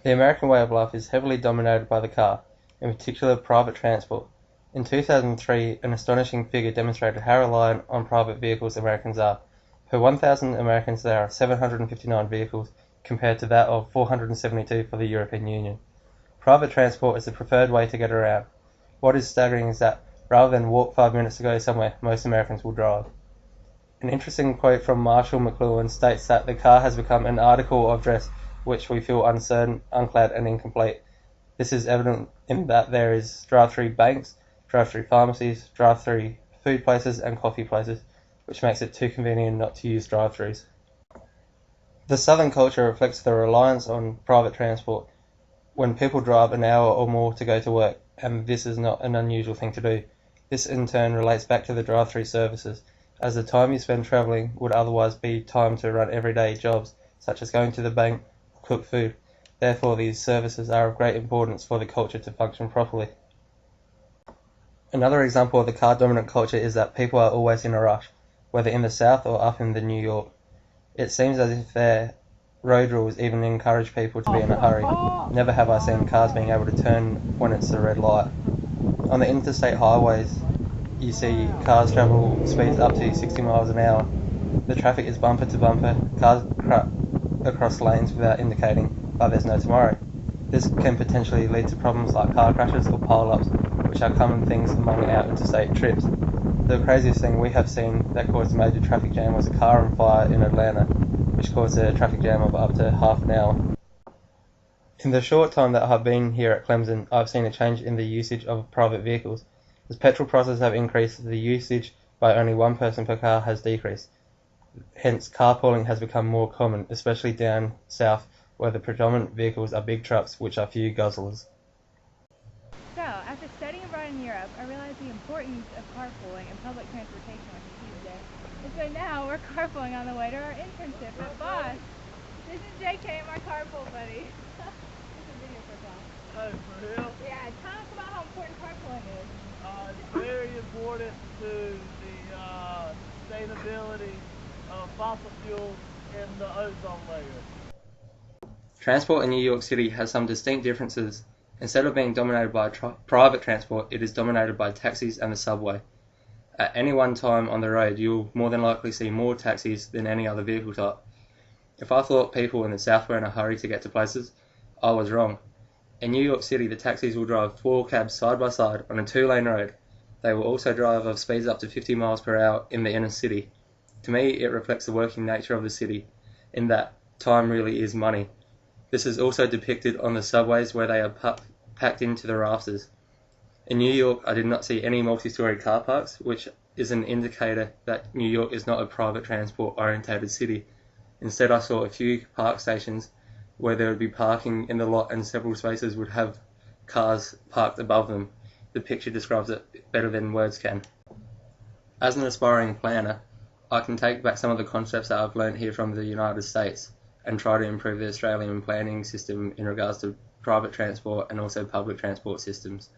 The American way of life is heavily dominated by the car, in particular private transport. In 2003, an astonishing figure demonstrated how reliant on private vehicles Americans are. Per 1,000 Americans there are 759 vehicles, compared to that of 472 for the European Union. Private transport is the preferred way to get around. What is staggering is that, rather than walk 5 minutes to go somewhere, most Americans will drive. An interesting quote from Marshall McLuhan states that the car has become an article of dress which we feel uncertain, unclad, and incomplete. This is evident in that there is drive-through banks, drive-through pharmacies, drive-through food places, and coffee places, which makes it too convenient not to use drive-throughs. The Southern culture reflects the reliance on private transport when people drive an hour or more to go to work, and this is not an unusual thing to do. This in turn relates back to the drive-through services, as the time you spend travelling would otherwise be time to run everyday jobs, such as going to the bank or cook food. Therefore, these services are of great importance for the culture to function properly. Another example of the car-dominant culture is that people are always in a rush, whether in the South or up in the New York. It seems as if their road rules even encourage people to be in a hurry. Never have I seen cars being able to turn when it's a red light. On the interstate highways, you see cars travel speeds up to 60 miles an hour. The traffic is bumper to bumper, cars cut across lanes without indicating, but there's no tomorrow. This can potentially lead to problems like car crashes or pile-ups, which are common things among our interstate trips. The craziest thing we have seen that caused a major traffic jam was a car on fire in Atlanta, which caused a traffic jam of up to half an hour. In the short time that I've been here at Clemson, I've seen a change in the usage of private vehicles. As petrol prices have increased, the usage by only one person per car has decreased. Hence, carpooling has become more common, especially down south, where the predominant vehicles are big trucks, which are few guzzlers. So, after studying abroad in Europe, I realized the importance of carpooling and public transportation was a huge day. And so now we're carpooling on the way to our internship at Boss. This is JK, my carpool buddy. This is a video for Boss. Oh, for real? Yeah, tell us about how important carpooling is. It's very important to the sustainability of fossil fuels in the ozone layer. Transport in New York City has some distinct differences. Instead of being dominated by private transport, it is dominated by taxis and the subway. At any one time on the road, you'll more than likely see more taxis than any other vehicle type. If I thought people in the South were in a hurry to get to places, I was wrong. In New York City, the taxis will drive 4 cabs side by side on a 2-lane road. They will also drive at speeds up to 50 miles per hour in the inner city. To me, it reflects the working nature of the city, in that time really is money. This is also depicted on the subways where they are packed into the rafters. In New York, I did not see any multi-story car parks, which is an indicator that New York is not a private transport-orientated city. Instead, I saw a few park stations where there would be parking in the lot and several spaces would have cars parked above them. The picture describes it better than words can. As an aspiring planner, I can take back some of the concepts that I've learned here from the United States and try to improve the Australian planning system in regards to private transport and also public transport systems.